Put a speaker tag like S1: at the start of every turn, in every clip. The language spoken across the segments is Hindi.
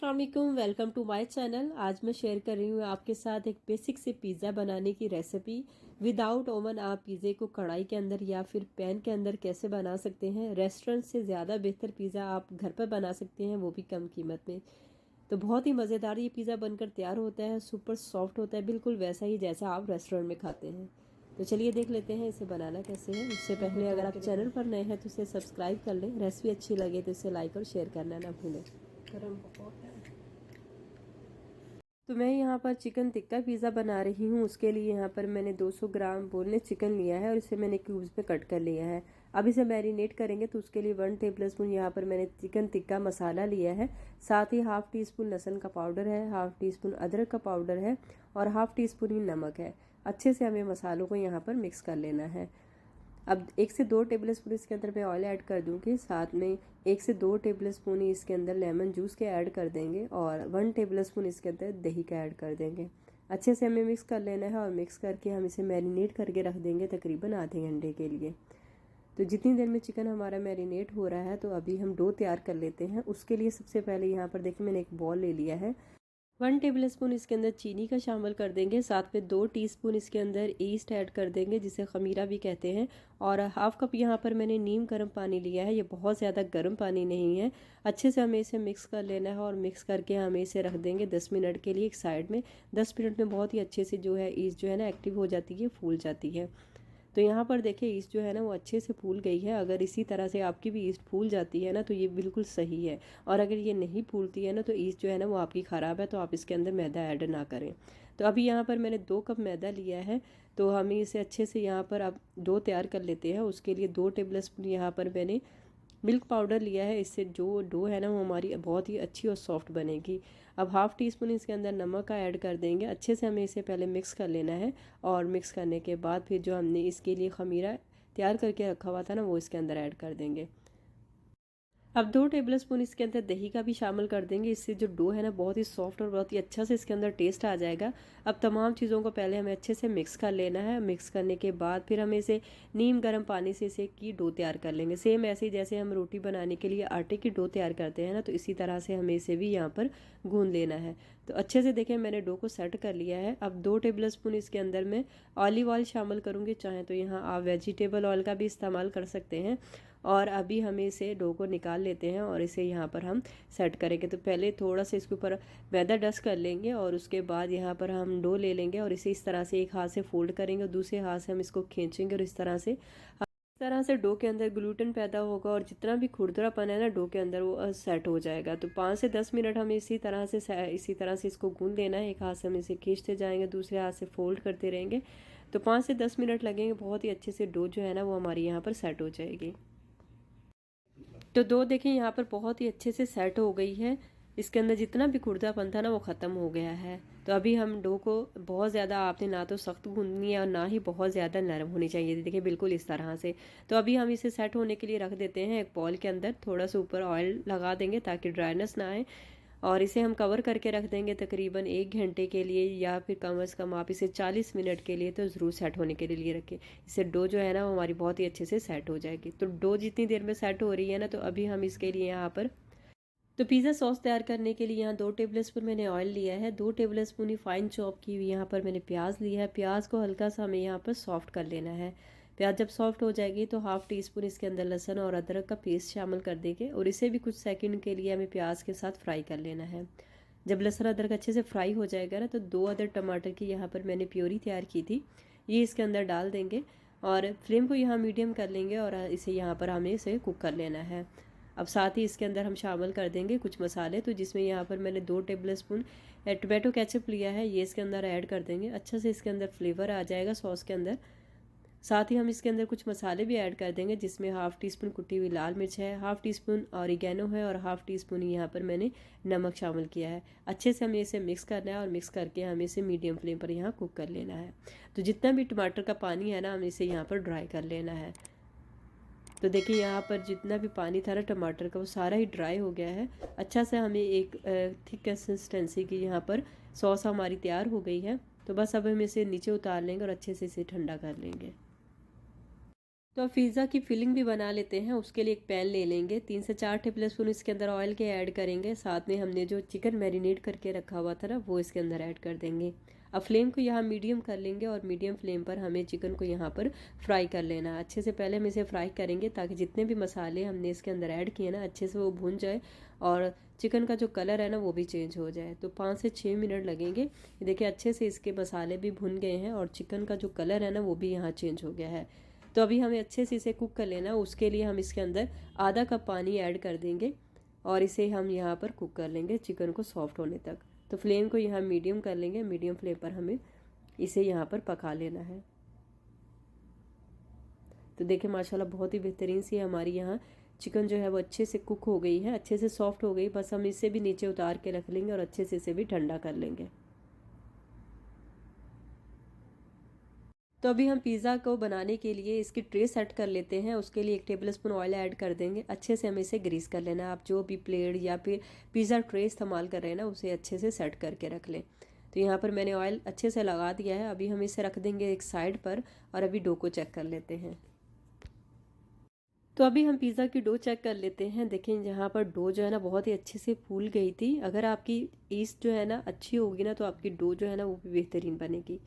S1: अस्सलाम वालेकुम, वेलकम टू माय चैनल। आज मैं शेयर कर रही हूँ आपके साथ एक बेसिक से पिज़्ज़ा बनाने की रेसिपी। विदाउट ओवन आप पिज़्ज़े को कढ़ाई के अंदर या फिर पैन के अंदर कैसे बना सकते हैं। रेस्टोरेंट से ज़्यादा बेहतर पिज़्ज़ा आप घर पर बना सकते हैं, वो भी कम कीमत में। तो बहुत ही मज़ेदार ये पिज़्ज़ा बनकर तैयार होता है, सुपर सॉफ्ट होता है, बिल्कुल वैसा ही जैसा आप रेस्टोरेंट में खाते हैं। तो चलिए देख लेते हैं इसे बनाना कैसे है। उससे पहले अगर आप चैनल पर नए हैं तो इसे सब्सक्राइब कर लें। रेसिपी अच्छी लगे तो इसे लाइक और शेयर करना ना भूलें।
S2: गरम बहुत है।
S1: तो मैं यहाँ पर चिकन टिक्का पिज़्ज़ा बना रही हूँ। उसके लिए यहाँ पर मैंने 200 ग्राम बोनलेस चिकन लिया है और इसे मैंने क्यूब्स में कट कर लिया है। अब इसे मैरिनेट करेंगे तो उसके लिए 1 टेबल स्पून यहाँ पर मैंने चिकन टिक्का मसाला लिया है। साथ ही हाफ़ टी स्पून लहसुन का पाउडर है, हाफ़ टी स्पून अदरक का पाउडर है और हाफ़ टी स्पून ही नमक है। अच्छे से हमें मसालों को यहाँ पर मिक्स कर लेना है। अब 1 से 2 टेबल स्पून इसके अंदर मैं ऑयल ऐड कर दूंगी। साथ में 1 से 2 टेबल स्पून ही इसके अंदर लेमन जूस के ऐड कर देंगे और 1 टेबल स्पून इसके अंदर दही का ऐड कर देंगे। अच्छे से हमें मिक्स कर लेना है और मिक्स करके हम इसे मैरिनेट करके रख देंगे तकरीबन आधे घंटे के लिए। तो जितनी देर में चिकन हमारा मैरिनेट हो रहा है तो अभी हम डो तैयार कर लेते हैं। उसके लिए सबसे पहले यहाँ पर देखिए मैंने एक बॉल ले लिया है। 1 टेबल स्पून इसके अंदर चीनी का शामिल कर देंगे। साथ में 2 टीस्पून इसके अंदर ईस्ट ऐड कर देंगे, जिसे खमीरा भी कहते हैं। और हाफ कप यहाँ पर मैंने नीम गर्म पानी लिया है। ये बहुत ज़्यादा गर्म पानी नहीं है। अच्छे से हमें इसे मिक्स कर लेना है और मिक्स करके हमें इसे रख देंगे 10 मिनट के लिए एक साइड में। 10 मिनट में बहुत ही अच्छे से जो है ईस्ट जो है ना एक्टिव हो जाती है, फूल जाती है। तो यहाँ पर देखिए ईस्ट जो है ना वो अच्छे से फूल गई है। अगर इसी तरह से आपकी भी ईस्ट फूल जाती है ना तो ये बिल्कुल सही है। और अगर ये नहीं फूलती है ना तो ईस्ट जो है ना वो आपकी ख़राब है, तो आप इसके अंदर मैदा ऐड ना करें। तो अभी यहाँ पर मैंने 2 कप मैदा लिया है। तो हमें इसे अच्छे से यहाँ पर अब डो तैयार कर लेते हैं। उसके लिए 2 टेबल स्पून यहाँ पर मैंने मिल्क पाउडर लिया है। इससे जो डो है ना वो हमारी बहुत ही अच्छी और सॉफ्ट बनेगी। अब हाफ़ टी स्पून इसके अंदर नमक का ऐड कर देंगे। अच्छे से हमें इसे पहले मिक्स कर लेना है और मिक्स करने के बाद फिर जो हमने इसके लिए खमीरा तैयार करके रखा हुआ था ना वो इसके अंदर ऐड कर देंगे। अब 2 टेबल स्पून इसके अंदर दही का भी शामिल कर देंगे। इससे जो डो है ना बहुत ही सॉफ्ट और बहुत ही अच्छा से इसके अंदर टेस्ट आ जाएगा। अब तमाम चीज़ों को पहले हमें अच्छे से मिक्स कर लेना है। मिक्स करने के बाद फिर हमें इसे नीम गर्म पानी से इसे की डो तैयार कर लेंगे। सेम ऐसे ही जैसे हम रोटी बनाने के लिए आटे की डो तैयार करते हैं ना, तो इसी तरह से हमें इसे भी यहाँ पर गूंद लेना है। तो अच्छे से देखें मैंने डो को सेट कर लिया है। अब 2 टेबल स्पून इसके अंदर मैं ऑलिव ऑयल शामिल करूँगी। चाहें तो यहाँ आप वेजिटेबल ऑयल का भी इस्तेमाल कर सकते हैं। और अभी हमें इसे डो को निकाल लेते हैं और इसे यहाँ पर हम सेट करेंगे। तो पहले थोड़ा सा इसके ऊपर मैदा डस्ट कर लेंगे और उसके बाद यहाँ पर हम डो ले लेंगे और इसे इस तरह से एक हाथ से फोल्ड करेंगे और दूसरे हाथ से हम इसको खींचेंगे और इस तरह से डो के अंदर ग्लूटेन पैदा होगा और जितना भी खुरदरापन है ना डो के अंदर वो सेट हो जाएगा। तो 5 से 10 मिनट हमें इसी तरह से इसको गूंद लेना है। एक हाथ से हम इसे खींचते जाएंगे, दूसरे हाथ से फोल्ड करते रहेंगे। तो 5 से 10 मिनट लगेंगे। बहुत ही अच्छे से डो जो है ना वो हमारी यहाँ पर सेट हो जाएगी। तो डो देखिए यहाँ पर बहुत ही अच्छे से सेट हो गई है। इसके अंदर जितना भी खुरदरापन था ना वो ख़त्म हो गया है। तो अभी हम डो को बहुत ज़्यादा आपने ना तो सख्त गूंदनी है और ना ही बहुत ज़्यादा नरम होनी चाहिए। देखिए बिल्कुल इस तरह से। तो अभी हम इसे सेट होने के लिए रख देते हैं एक बॉल के अंदर। थोड़ा सा ऊपर ऑयल लगा देंगे ताकि ड्राइनेस ना आए और इसे हम कवर करके रख देंगे तकरीबन 1 घंटे के लिए, या फिर कम से कम आप इसे 40 मिनट के लिए तो ज़रूर सेट होने के लिए रखें। इससे डो जो है ना वो हमारी बहुत ही अच्छे से सेट हो जाएगी। तो डो जितनी देर में सेट हो रही है ना तो अभी हम इसके लिए यहाँ पर तो पिज़्ज़ा सॉस तैयार करने के लिए यहाँ 2 टेबल स्पून मैंने ऑयल लिया है। 2 टेबल स्पून ही फाइन चॉप की हुई यहाँ पर मैंने प्याज लिया है। प्याज को हल्का सा हमें यहाँ पर सॉफ्ट कर लेना है। प्याज जब सॉफ्ट हो जाएगी तो हाफ़ टी स्पून इसके अंदर लहसुन और अदरक का पेस्ट शामिल कर देंगे और इसे भी कुछ सेकंड के लिए हमें प्याज के साथ फ्राई कर लेना है। जब लहसुन अदरक अच्छे से फ्राई हो जाएगा ना तो 2 अदर टमाटर की यहाँ पर मैंने प्योरी तैयार की थी, ये इसके अंदर डाल देंगे और फ्लेम को यहाँ मीडियम कर लेंगे और इसे यहाँ पर हमें इसे कुक कर लेना है। अब साथ ही इसके अंदर हम शामिल कर देंगे कुछ मसाले। तो जिसमें यहाँ पर मैंने 2 टेबल स्पून टोमेटो केचप लिया है, ये इसके अंदर ऐड कर देंगे। अच्छा से इसके अंदर फ्लेवर आ जाएगा सॉस के अंदर। साथ ही हम इसके अंदर कुछ मसाले भी ऐड कर देंगे, जिसमें हाफ़ टी स्पून कुटी हुई लाल मिर्च है, हाफ़ टी स्पून ऑरिगेनो है और हाफ़ टी स्पून यहाँ पर मैंने नमक शामिल किया है। अच्छे से हमें इसे मिक्स करना है और मिक्स करके हमें इसे मीडियम फ्लेम पर यहाँ कुक कर लेना है। तो जितना भी टमाटर का पानी है ना हमें इसे यहाँ पर ड्राई कर लेना है। तो देखिए यहाँ पर जितना भी पानी था ना टमाटर का वो सारा ही ड्राई हो गया है। अच्छा से हमें एक थिक कंसिस्टेंसी की यहाँ पर सॉस हमारी तैयार हो गई है। तो बस अब हम इसे नीचे उतार लेंगे और अच्छे से इसे ठंडा कर लेंगे। तो अब पिज़्ज़ा की फिलिंग भी बना लेते हैं। उसके लिए एक पैन ले लेंगे, 3 से 4 टेबलस्पून इसके अंदर ऑयल के ऐड करेंगे। साथ में हमने जो चिकन मैरिनेट करके रखा हुआ था ना, वो इसके अंदर ऐड कर देंगे। अब फ्लेम को यहाँ मीडियम कर लेंगे और मीडियम फ्लेम पर हमें चिकन को यहाँ पर फ्राई कर लेना है। अच्छे से पहले हम इसे फ्राई करेंगे ताकि जितने भी मसाले हमने इसके अंदर ऐड किए ना, अच्छे से वो भून जाए और चिकन का जो कलर है ना वो भी चेंज हो जाए। तो 5 से 6 मिनट लगेंगे। ये देखिए अच्छे से इसके मसाले भी भुन गए हैं और चिकन का जो कलर है ना वो भी यहाँ चेंज हो गया है। तो अभी हमें अच्छे से इसे कुक कर लेना। उसके लिए हम इसके अंदर आधा कप पानी ऐड कर देंगे और इसे हम यहाँ पर कुक कर लेंगे चिकन को सॉफ्ट होने तक। तो फ्लेम को यहाँ मीडियम कर लेंगे। मीडियम फ्लेम पर हमें इसे यहाँ पर पका लेना है। तो देखिए माशाल्लाह बहुत ही बेहतरीन सी हमारी यहाँ चिकन जो है वो अच्छे से कुक हो गई है, अच्छे से सॉफ्ट हो गई। बस हम इसे भी नीचे उतार के रख लेंगे और अच्छे से इसे भी ठंडा कर लेंगे। तो अभी हम पिज़्ज़ा को बनाने के लिए इसकी ट्रे सेट कर लेते हैं। उसके लिए 1 टेबलस्पून ऑयल ऐड कर देंगे। अच्छे से हमें इसे ग्रीस कर लेना है। आप जो भी प्लेट या फिर पिज़्ज़ा ट्रे इस्तेमाल कर रहे हैं ना, उसे अच्छे से सेट करके रख लें। तो यहाँ पर मैंने ऑयल अच्छे से लगा दिया है। अभी हम इसे रख देंगे एक साइड पर और अभी डो को चेक कर लेते हैं। तो अभी हम पिज़्ज़ा की डो चेक कर लेते हैं। देखें यहाँ पर डो जो है ना बहुत ही अच्छे से फूल गई थी। अगर आपकी ईस्ट जो है ना अच्छी होगी ना, तो आपकी डो जो है ना वो भी बेहतरीन बनेगी।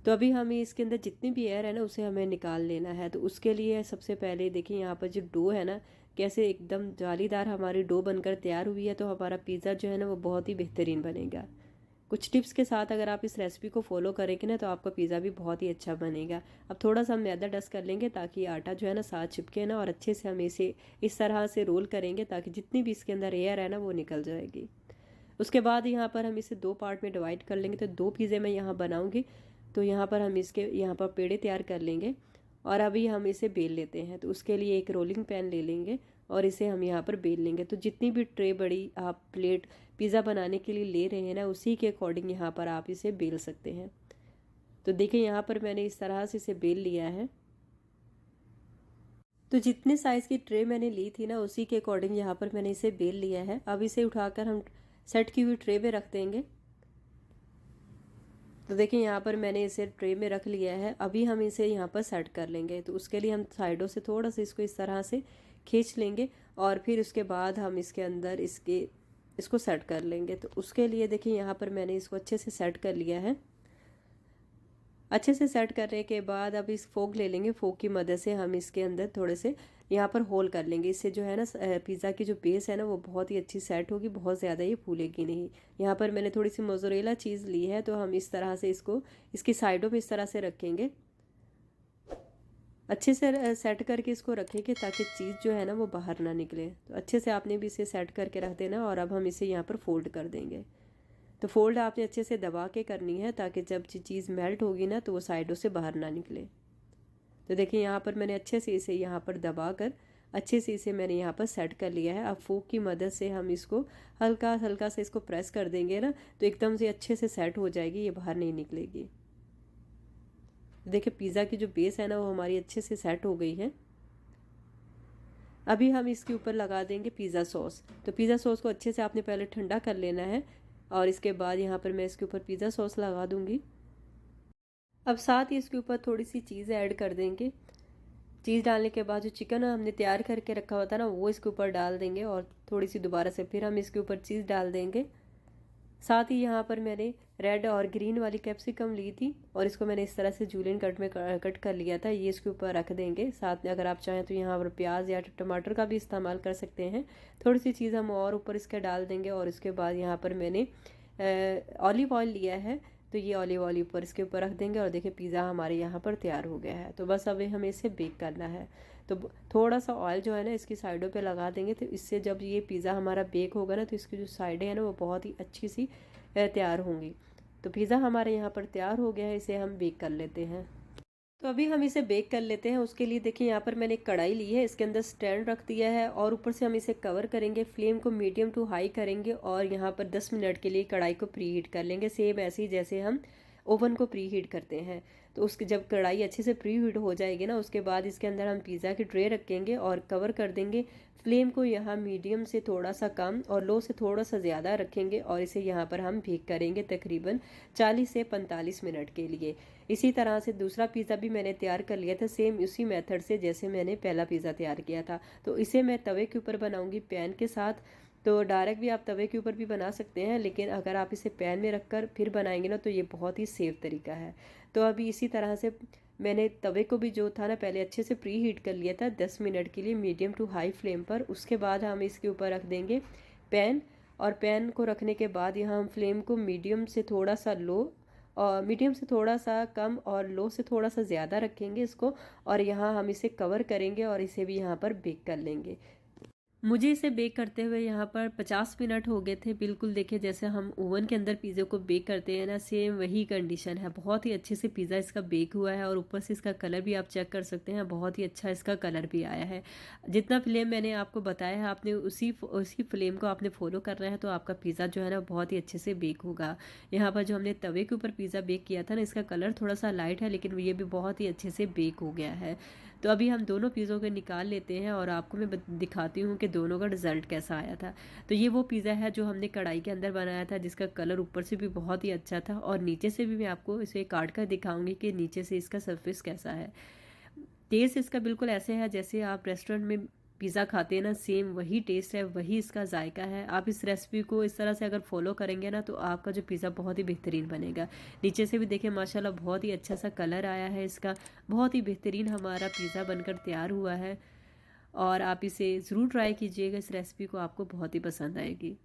S1: तो अभी हमें इसके अंदर जितनी भी एयर है ना उसे हमें निकाल लेना है। तो उसके लिए सबसे पहले देखिए यहाँ पर जो डो है ना, कैसे एकदम जालीदार हमारी डो बनकर तैयार हुई है। तो हमारा पिज़्ज़ा जो है ना वो बहुत ही बेहतरीन बनेगा। कुछ टिप्स के साथ अगर आप इस रेसिपी को फॉलो करेंगे ना, तो आपका पिज़्ज़ा भी बहुत ही अच्छा बनेगा। अब थोड़ा सा हम मैदा डस्ट कर लेंगे ताकि आटा जो है ना साथ चिपके ना, और अच्छे से हम इसे इस तरह से रोल करेंगे ताकि जितनी भी इसके अंदर एयर है ना वो निकल जाएगी। उसके बाद यहाँ पर हम इसे 2 पार्ट में डिवाइड कर लेंगे। तो 2 पिज़्ज़े मैं यहाँ बनाऊँगी। तो यहाँ पर हम इसके यहाँ पर पेड़े तैयार कर लेंगे और अभी हम इसे बेल लेते हैं। तो उसके लिए एक रोलिंग पैन ले लेंगे और इसे हम यहाँ पर बेल लेंगे। तो जितनी भी ट्रे बड़ी आप प्लेट पिज़्ज़ा बनाने के लिए ले रहे हैं ना, उसी के अकॉर्डिंग यहाँ पर आप इसे बेल सकते हैं। तो देखिए यहाँ पर मैंने इस तरह से इसे बेल लिया है। तो जितने साइज़ की ट्रे मैंने ली थी ना, उसी के अकॉर्डिंग यहाँ पर मैंने इसे बेल लिया है। अब इसे उठाकर हम सेट की हुई ट्रे में रख देंगे। तो देखिए यहाँ पर मैंने इसे ट्रे में रख लिया है। अभी हम इसे यहाँ पर सेट कर लेंगे। तो उसके लिए हम साइडों से थोड़ा सा इसको इस तरह से खींच लेंगे और फिर उसके बाद हम इसके अंदर इसको सेट कर लेंगे। तो उसके लिए देखिए यहाँ पर मैंने इसको अच्छे से सेट कर लिया है। अच्छे से सेट करने के बाद अब इस फोक ले लेंगे। फोक की मदद से हम इसके अंदर थोड़े से यहाँ पर होल कर लेंगे। इससे जो है ना पिज़्ज़ा की जो बेस है ना वो बहुत ही अच्छी सेट होगी, बहुत ज़्यादा ये फूलेगी नहीं। यहाँ पर मैंने थोड़ी सी मोज़रेला चीज़ ली है। तो हम इस तरह से इसको इसकी साइडों पे इस तरह से रखेंगे। अच्छे से सेट करके इसको रखेंगे ताकि चीज़ जो है ना वो बाहर ना निकले। तो अच्छे से आपने भी इसे सेट करके रख देना और अब हम इसे यहाँ पर फोल्ड कर देंगे। तो फोल्ड आपने अच्छे से दबा के करनी है ताकि जब चीज़ मेल्ट होगी ना तो वो साइडों से बाहर ना निकले। तो देखिए यहाँ पर मैंने अच्छे से इसे यहाँ पर दबा कर अच्छे से इसे मैंने यहाँ पर सेट कर लिया है। अब फोक की मदद से हम इसको हल्का हल्का से इसको प्रेस कर देंगे ना, तो एकदम से अच्छे से सेट हो जाएगी, ये बाहर नहीं निकलेगी। देखिए पिज़्ज़ा की जो बेस है ना वो हमारी अच्छे से सेट हो गई है। अभी हम इसके ऊपर लगा देंगे पिज़्ज़ा सॉस। तो पिज़्ज़ा सॉस को अच्छे से आपने पहले ठंडा कर लेना है और इसके बाद यहाँ पर मैं इसके ऊपर पिज़्ज़ा सॉस लगा दूँगी। अब साथ ही इसके ऊपर थोड़ी सी चीज़ ऐड कर देंगे। चीज़ डालने के बाद जो चिकन हमने तैयार करके रखा हुआ था ना, वो इसके ऊपर डाल देंगे और थोड़ी सी दोबारा से फिर हम इसके ऊपर चीज़ डाल देंगे। साथ ही यहाँ पर मैंने रेड और ग्रीन वाली कैप्सिकम ली थी और इसको मैंने इस तरह से जूलियन कट में कट कर लिया था। ये इसके ऊपर रख देंगे। साथ में अगर आप चाहें तो यहाँ पर प्याज या टमाटर का भी इस्तेमाल कर सकते हैं। थोड़ी सी चीज़ हम और ऊपर इसके डाल देंगे और इसके बाद यहाँ पर मैंने ऑलिव ऑयल लिया है। तो ये ऑलिव ऑयल ऊपर इसके ऊपर रख देंगे और देखिए पिज़्ज़ा हमारे यहाँ पर तैयार हो गया है। तो बस अभी हमें इसे बेक करना है। तो थोड़ा सा ऑयल जो है ना इसकी साइडों पे लगा देंगे। तो इससे जब ये पिज़्ज़ा हमारा बेक होगा ना, तो इसकी जो साइडें हैं ना वो बहुत ही अच्छी सी तैयार होंगी। तो पिज़्ज़ा हमारे यहाँ पर तैयार हो गया है, इसे हम बेक कर लेते हैं। तो अभी हम इसे बेक कर लेते हैं। उसके लिए देखिए यहाँ पर मैंने एक कढ़ाई ली है, इसके अंदर स्टैंड रख दिया है और ऊपर से हम इसे कवर करेंगे। फ्लेम को मीडियम टू हाई करेंगे और यहाँ पर 10 मिनट के लिए कढ़ाई को प्री हीट कर लेंगे, सेम ऐसे ही जैसे हम ओवन को प्री हीट करते हैं। तो उसकी जब कढ़ाई अच्छे से प्री हीट हो जाएगी ना, उसके बाद इसके अंदर हम पिज़्ज़ा की ट्रे रखेंगे और कवर कर देंगे। फ्लेम को यहाँ मीडियम से थोड़ा सा कम और लो से थोड़ा सा ज़्यादा रखेंगे और इसे यहाँ पर हम बेक करेंगे तकरीबन 40 से 45 मिनट के लिए। इसी तरह से दूसरा पिज़्ज़ा भी मैंने तैयार कर लिया था, सेम उसी मेथड से जैसे मैंने पहला पिज़्ज़ा तैयार किया था। तो इसे मैं तवे के ऊपर बनाऊंगी पैन के साथ। तो डायरेक्ट भी आप तवे के ऊपर भी बना सकते हैं, लेकिन अगर आप इसे पैन में रखकर फिर बनाएंगे ना तो ये बहुत ही सेफ तरीका है। तो अभी इसी तरह से मैंने तवे को भी जो था ना पहले अच्छे से प्री हीट कर लिया था 10 मिनट के लिए मीडियम टू हाई फ्लेम पर। उसके बाद हम इसके ऊपर रख देंगे पैन, और पैन को रखने के बाद यहाँ हम फ्लेम को मीडियम से थोड़ा सा लो और मीडियम से थोड़ा सा कम और लो से थोड़ा सा ज़्यादा रखेंगे इसको, और यहाँ हम इसे कवर करेंगे और इसे भी यहाँ पर बेक कर लेंगे। मुझे इसे बेक करते हुए यहाँ पर 50 मिनट हो गए थे। बिल्कुल देखिए जैसे हम ओवन के अंदर पिज़्ज़े को बेक करते हैं ना, सेम वही कंडीशन है। बहुत ही अच्छे से पिज़्ज़ा इसका बेक हुआ है और ऊपर से इसका कलर भी आप चेक कर सकते हैं, बहुत ही अच्छा इसका कलर भी आया है। जितना फ्लेम मैंने आपको बताया है आपने उसी फ्लेम को आपने फॉलो करना है, तो आपका पिज़्ज़ा जो है ना बहुत ही अच्छे से बेक होगा। यहाँ पर जो हमने तवे के ऊपर पिज़्ज़ा बेक किया था ना, इसका कलर थोड़ा सा लाइट है लेकिन ये भी बहुत ही अच्छे से बेक हो गया है। तो अभी हम दोनों पिज़्ज़ों को निकाल लेते हैं और आपको मैं दिखाती हूँ कि दोनों का रिज़ल्ट कैसा आया था। तो ये वो पिज़्ज़ा है जो हमने कढ़ाई के अंदर बनाया था, जिसका कलर ऊपर से भी बहुत ही अच्छा था और नीचे से भी मैं आपको इसे काट कर दिखाऊंगी कि नीचे से इसका सरफेस कैसा है। टेस्ट इसका बिल्कुल ऐसे है जैसे आप रेस्टोरेंट में पिज़्ज़ा खाते हैं ना, सेम वही टेस्ट है, वही इसका जायका है। आप इस रेसिपी को इस तरह से अगर फॉलो करेंगे ना तो आपका जो पिज़्ज़ा बहुत ही बेहतरीन बनेगा। नीचे से भी देखिए माशाल्लाह बहुत ही अच्छा सा कलर आया है इसका, बहुत ही बेहतरीन हमारा पिज़्ज़ा बनकर तैयार हुआ है। और आप इसे ज़रूर ट्राई कीजिएगा, इस रेसिपी को आपको बहुत ही पसंद आएगी।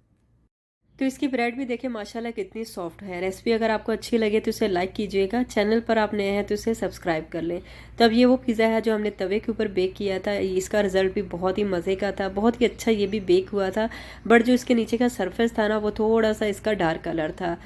S1: तो इसकी ब्रेड भी देखिए माशाल्लाह कितनी सॉफ्ट है। रेसिपी अगर आपको अच्छी लगे तो इसे लाइक कीजिएगा, चैनल पर आप नए हैं तो इसे सब्सक्राइब कर लें। तो अब ये वो पिज़्ज़ा है जो हमने तवे के ऊपर बेक किया था, इसका रिज़ल्ट भी बहुत ही मज़े का था, बहुत ही अच्छा ये भी बेक हुआ था। बट जो इसके नीचे का सरफेस था ना वो थोड़ा सा इसका डार्क कलर था,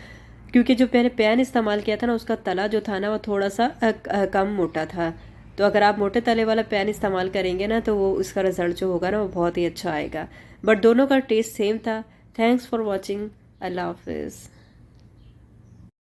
S1: क्योंकि जो मैंने पैन इस्तेमाल किया था ना उसका तला जो था ना वो थोड़ा सा कम मोटा था। तो अगर आप मोटे तले वाला पैन इस्तेमाल करेंगे ना तो वो उसका रिज़ल्ट जो होगा ना वो बहुत ही अच्छा आएगा। बट दोनों का टेस्ट सेम था। Thanks for watching. अल्लाह हाफिज़।